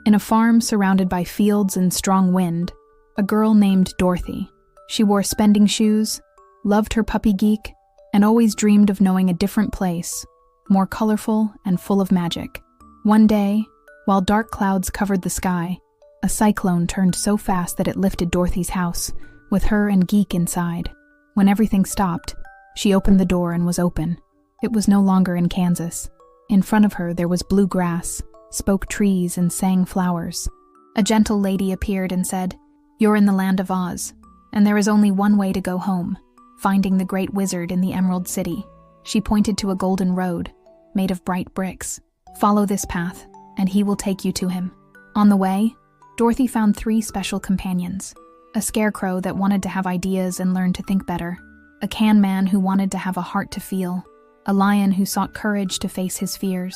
In a farm surrounded by fields and strong wind, a girl named Dorothy. She wore spending shoes, loved her puppy Geek, and always dreamed of knowing a different place, more colorful and full of magic. One day, while dark clouds covered the sky, a cyclone turned so fast that it lifted Dorothy's house, with her and Geek inside. When everything stopped, she opened the door and was open. It was no longer in Kansas. In front of her there was blue grass, spoke trees, and sang flowers. A gentle lady appeared and said, "You're in the land of Oz, and there is only one way to go home, finding the great wizard in the Emerald City." She pointed to a golden road, made of bright bricks. "Follow this path, and he will take you to him." On the way, Dorothy found 3 special companions. A scarecrow that wanted to have ideas and learn to think better. A can man who wanted to have a heart to feel. A lion who sought courage to face his fears.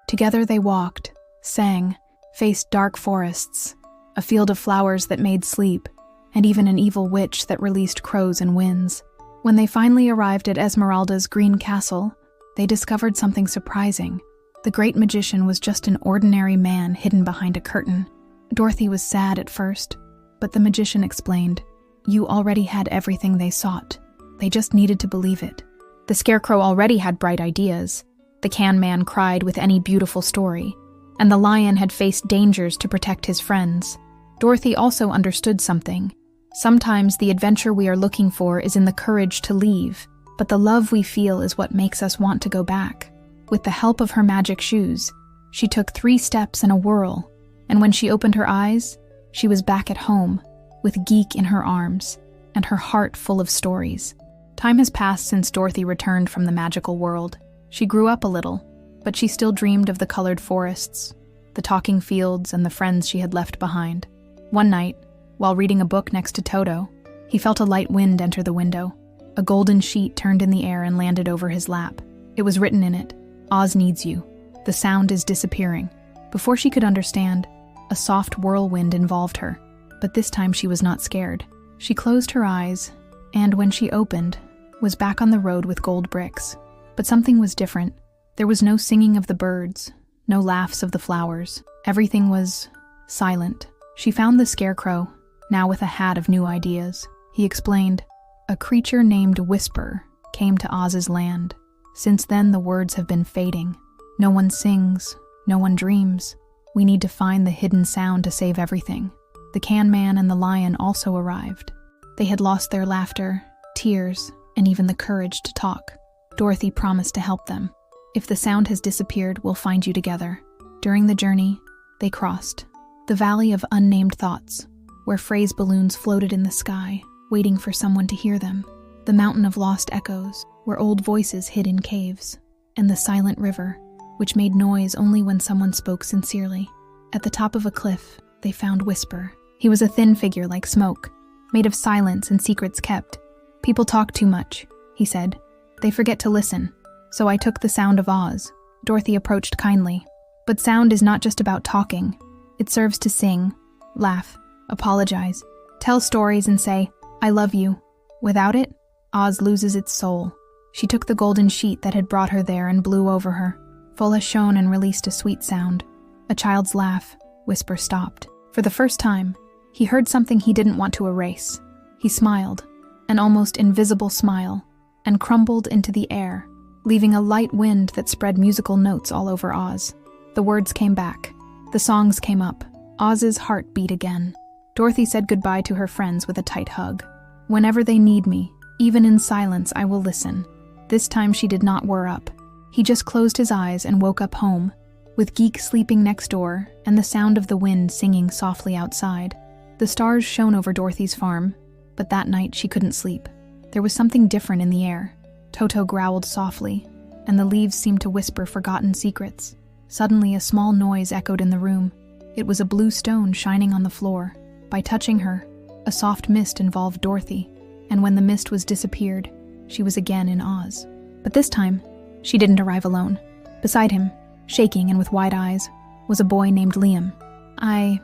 Together they walked, sang, faced dark forests, a field of flowers that made sleep, and even an evil witch that released crows and winds. When they finally arrived at Esmeralda's green castle, they discovered something surprising. The great magician was just an ordinary man hidden behind a curtain. Dorothy was sad at first, but the magician explained, "You already had everything they sought. They just needed to believe it." The scarecrow already had bright ideas. The can man cried with any beautiful story, and the lion had faced dangers to protect his friends. Dorothy also understood something. Sometimes the adventure we are looking for is in the courage to leave, but the love we feel is what makes us want to go back. With the help of her magic shoes, she took 3 steps in a whirl, and when she opened her eyes, she was back at home, with Geek in her arms, and her heart full of stories. Time has passed since Dorothy returned from the magical world. She grew up a little, but she still dreamed of the colored forests, the talking fields, and the friends she had left behind. One night, while reading a book next to Toto, he felt a light wind enter the window. A golden sheet turned in the air and landed over his lap. It was written in it, "Oz needs you. The sound is disappearing." Before she could understand, a soft whirlwind involved her, but this time she was not scared. She closed her eyes, and when she opened, was back on the road with gold bricks. But something was different. There was no singing of the birds, no laughs of the flowers. Everything was silent. She found the scarecrow, now with a hat of new ideas. He explained, "A creature named Whisper came to Oz's land. Since then the words have been fading. No one sings, no one dreams. We need to find the hidden sound to save everything." The can man and the lion also arrived. They had lost their laughter, tears, and even the courage to talk. Dorothy promised to help them. "If the sound has disappeared, we'll find you together." During the journey, they crossed the Valley of Unnamed Thoughts, where phrase balloons floated in the sky, waiting for someone to hear them. The Mountain of Lost Echoes, where old voices hid in caves. And the Silent River, which made noise only when someone spoke sincerely. At the top of a cliff, they found Whisper. He was a thin figure like smoke, made of silence and secrets kept. "People talk too much," he said. "They forget to listen. So I took the sound of Oz." Dorothy approached kindly. "But sound is not just about talking. It serves to sing, laugh, apologize, tell stories, and say, 'I love you.' Without it, Oz loses its soul." She took the golden sheet that had brought her there and blew over her. Fola shone and released a sweet sound. A child's laugh. Whisper stopped. For the first time, he heard something he didn't want to erase. He smiled, an almost invisible smile, and crumbled into the air, leaving a light wind that spread musical notes all over Oz. The words came back. The songs came up. Oz's heart beat again. Dorothy said goodbye to her friends with a tight hug. "Whenever they need me, even in silence, I will listen." This time she did not whir up. He just closed his eyes and woke up home, with Geek sleeping next door and the sound of the wind singing softly outside. The stars shone over Dorothy's farm, but that night she couldn't sleep. There was something different in the air. Toto growled softly, and the leaves seemed to whisper forgotten secrets. Suddenly a small noise echoed in the room. It was a blue stone shining on the floor. By touching her, a soft mist involved Dorothy, and when the mist was disappeared, she was again in Oz. But this time, she didn't arrive alone. Beside him, shaking and with wide eyes, was a boy named Liam. I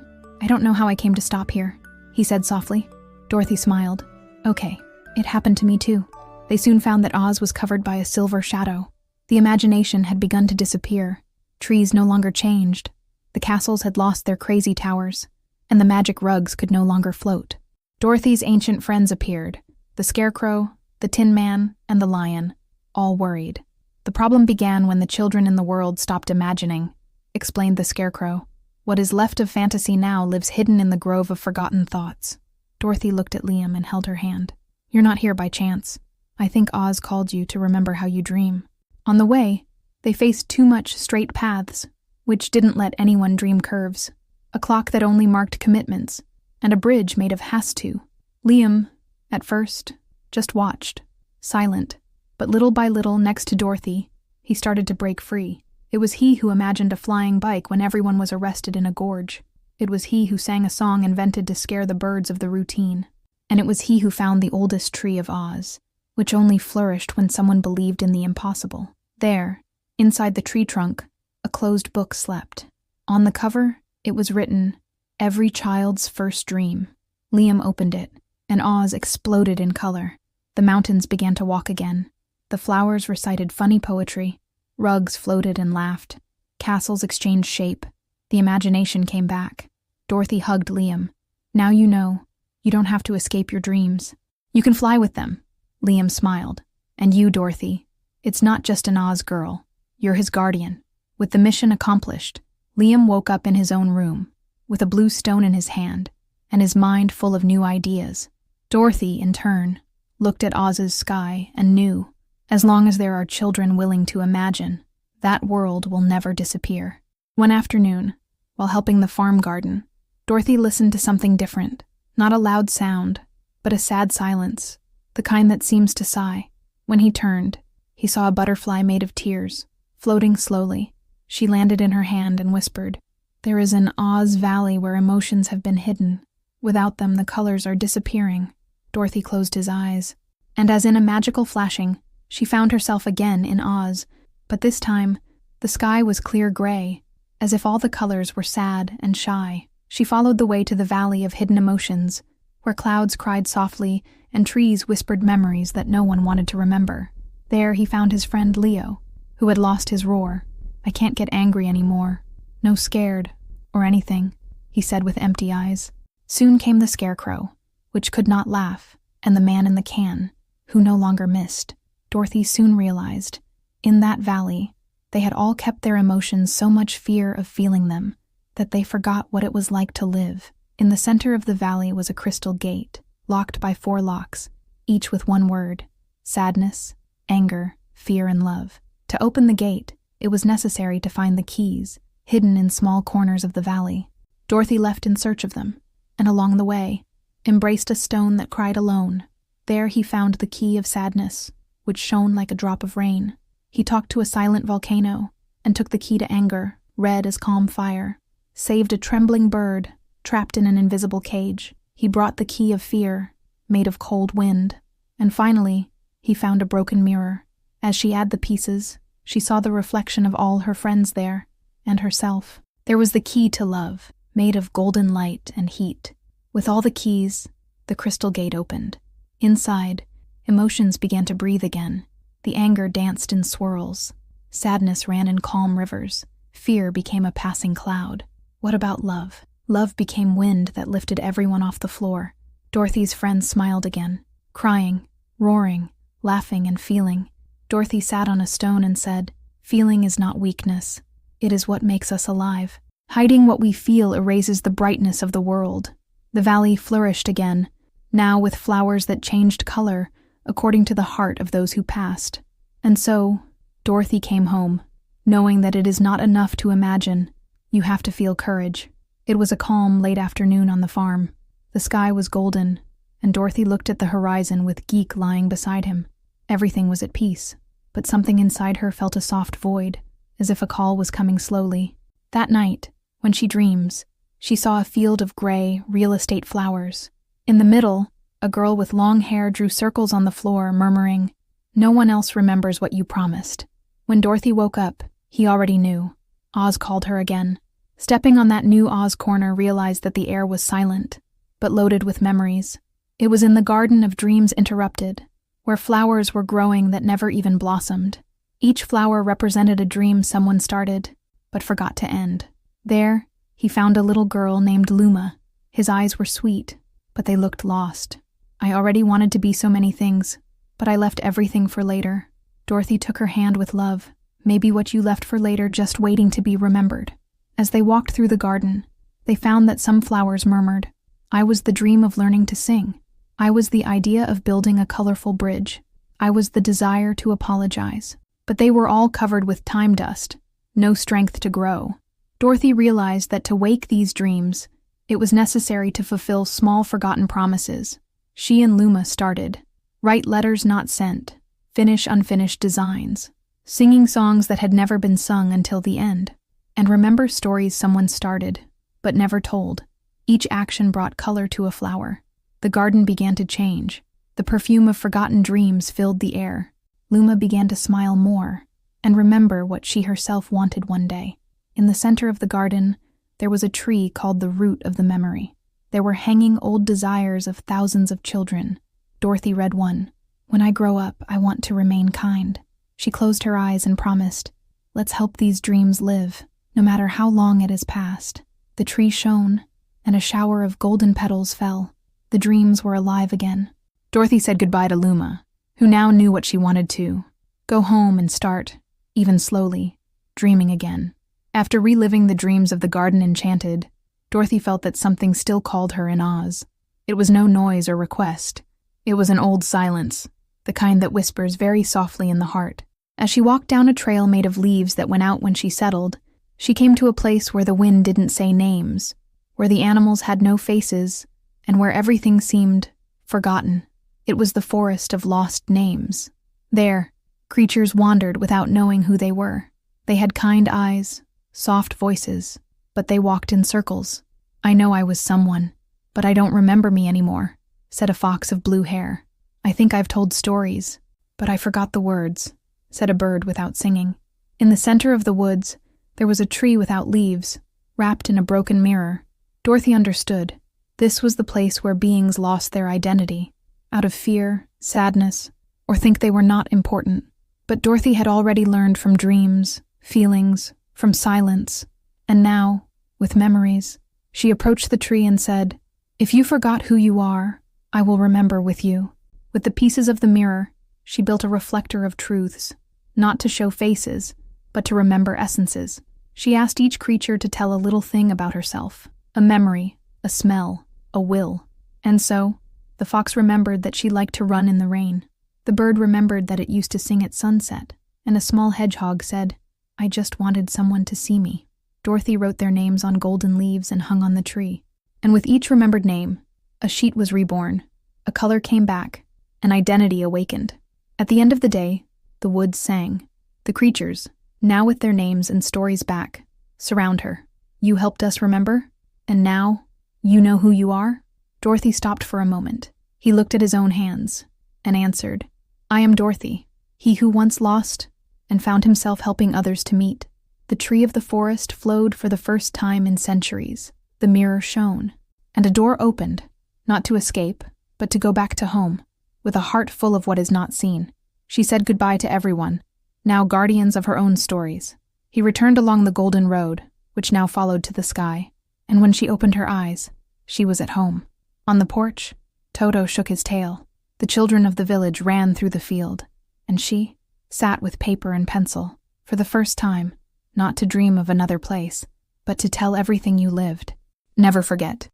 don't know how I came to stop here," he said softly. Dorothy smiled. "Okay, it happened to me too." They soon found that Oz was covered by a silver shadow. The imagination had begun to disappear. Trees no longer changed. The castles had lost their crazy towers, and the magic rugs could no longer float. Dorothy's ancient friends appeared, the Scarecrow, the Tin Man, and the Lion, all worried. The problem began when the children in the world stopped imagining, explained the Scarecrow. What is left of fantasy now lives hidden in the grove of forgotten thoughts. Dorothy looked at Liam and held her hand. You're not here by chance. I think Oz called you to remember how you dream. On the way, they faced too much straight paths, which didn't let anyone dream curves, a clock that only marked commitments, and a bridge made of has to. Liam, at first, just watched, silent, but little by little next to Dorothy, he started to break free. It was he who imagined a flying bike when everyone was arrested in a gorge. It was he who sang a song invented to scare the birds of the routine. And it was he who found the oldest tree of Oz, which only flourished when someone believed in the impossible. There, inside the tree trunk, a closed book slept. On the cover, it was written, "Every Child's First Dream." Liam opened it, and Oz exploded in color. The mountains began to walk again. The flowers recited funny poetry. Rugs floated and laughed. Castles exchanged shape. The imagination came back. Dorothy hugged Liam. Now you know. You don't have to escape your dreams. You can fly with them. Liam smiled. And you, Dorothy. It's not just an Oz girl. You're his guardian. With the mission accomplished, Liam woke up in his own room, with a blue stone in his hand, and his mind full of new ideas. Dorothy, in turn, looked at Oz's sky and knew, as long as there are children willing to imagine, that world will never disappear. One afternoon, while helping the farm garden, Dorothy listened to something different, not a loud sound, but a sad silence, the kind that seems to sigh. When he turned, he saw a butterfly made of tears, floating slowly. She landed in her hand and whispered, "There is an Oz valley where emotions have been hidden. Without them, the colors are disappearing." Dorothy closed his eyes, and as in a magical flashing, she found herself again in Oz, but this time, the sky was clear gray, as if all the colors were sad and shy. She followed the way to the Valley of Hidden Emotions, where clouds cried softly and trees whispered memories that no one wanted to remember. There he found his friend Leo, who had lost his roar. "I can't get angry anymore. No scared, or anything," he said with empty eyes. Soon came the Scarecrow, which could not laugh, and the man in the can, who no longer missed. Dorothy soon realized, in that valley, they had all kept their emotions so much fear of feeling them, that they forgot what it was like to live. In the center of the valley was a crystal gate, locked by 4 locks, each with one word: sadness, anger, fear, and love. To open the gate, it was necessary to find the keys, hidden in small corners of the valley. Dorothy left in search of them, and along the way, embraced a stone that cried alone. There he found the key of sadness, which shone like a drop of rain. He talked to a silent volcano, and took the key to anger, red as calm fire. Saved a trembling bird, trapped in an invisible cage. He brought the key of fear, made of cold wind. And finally, he found a broken mirror. As she added the pieces, she saw the reflection of all her friends there, and herself. There was the key to love, made of golden light and heat. With all the keys, the crystal gate opened. Inside, emotions began to breathe again. The anger danced in swirls. Sadness ran in calm rivers. Fear became a passing cloud. What about love? Love became wind that lifted everyone off the floor. Dorothy's friends smiled again, crying, roaring, laughing, and feeling. Dorothy sat on a stone and said, "Feeling is not weakness. It is what makes us alive. Hiding what we feel erases the brightness of the world." The valley flourished again, now with flowers that changed color according to the heart of those who passed. And so, Dorothy came home, knowing that it is not enough to imagine. You have to feel courage. It was a calm, late afternoon on the farm. The sky was golden, and Dorothy looked at the horizon with Geek lying beside him. Everything was at peace, but something inside her felt a soft void, as if a call was coming slowly. That night, when she dreams, she saw a field of gray, real estate flowers. In the middle, a girl with long hair drew circles on the floor, murmuring, "No one else remembers what you promised." When Dorothy woke up, he already knew. Oz called her again. Stepping on that new Oz corner realized that the air was silent, but loaded with memories. It was in the Garden of Dreams Interrupted, where flowers were growing that never even blossomed. Each flower represented a dream someone started, but forgot to end. There, he found a little girl named Luma. His eyes were sweet, but they looked lost. I already wanted to be so many things, but I left everything for later. Dorothy took her hand with love, maybe what you left for later, just waiting to be remembered. As they walked through the garden, they found that some flowers murmured, "I was the dream of learning to sing. I was the idea of building a colorful bridge. I was the desire to apologize." But they were all covered with time dust, no strength to grow. Dorothy realized that to wake these dreams, it was necessary to fulfill small forgotten promises. She and Luma started. Write letters not sent, finish unfinished designs, singing songs that had never been sung until the end, and remember stories someone started, but never told. Each action brought color to a flower. The garden began to change. The perfume of forgotten dreams filled the air. Luma began to smile more and remember what she herself wanted one day. In the center of the garden, there was a tree called the root of the memory. There were hanging old desires of thousands of children. Dorothy read one. "When I grow up, I want to remain kind." She closed her eyes and promised, "Let's help these dreams live, no matter how long it has passed." The tree shone, and a shower of golden petals fell. The dreams were alive again. Dorothy said goodbye to Luma, who now knew what she wanted to go home and start, even slowly, dreaming again. After reliving the dreams of the Garden Enchanted, Dorothy felt that something still called her in Oz. It was no noise or request. It was an old silence, the kind that whispers very softly in the heart. As she walked down a trail made of leaves that went out when she settled, she came to a place where the wind didn't say names, where the animals had no faces, and where everything seemed forgotten. It was the forest of lost names. There, creatures wandered without knowing who they were. They had kind eyes, soft voices, but they walked in circles. "I know I was someone, but I don't remember me anymore," said a fox of blue hair. "I think I've told stories, but I forgot the words," said a bird without singing. In the center of the woods, there was a tree without leaves, wrapped in a broken mirror. Dorothy understood. This was the place where beings lost their identity, out of fear, sadness, or think they were not important. But Dorothy had already learned from dreams, feelings, from silence, and now, with memories, she approached the tree and said, "If you forgot who you are, I will remember with you." With the pieces of the mirror, she built a reflector of truths, not to show faces, but to remember essences. She asked each creature to tell a little thing about herself, a memory, a smell, a will. And so, the fox remembered that she liked to run in the rain. The bird remembered that it used to sing at sunset, and a small hedgehog said, "I just wanted someone to see me." Dorothy wrote their names on golden leaves and hung on the tree. And with each remembered name, a sheet was reborn, a color came back, an identity awakened. At the end of the day, the woods sang. The creatures, now with their names and stories back, surround her. "You helped us remember, and now, you know who you are?" Dorothy stopped for a moment. He looked at his own hands and answered, "I am Dorothy, he who once lost and found himself helping others to meet." The tree of the forest flowed for the first time in centuries. The mirror shone, and a door opened, not to escape, but to go back to home, with a heart full of what is not seen. She said goodbye to everyone, now guardians of her own stories. He returned along the golden road, which now followed to the sky, and when she opened her eyes, she was at home. On the porch, Toto shook his tail. The children of the village ran through the field, and she sat with paper and pencil, for the first time, not to dream of another place, but to tell everything you lived. Never forget.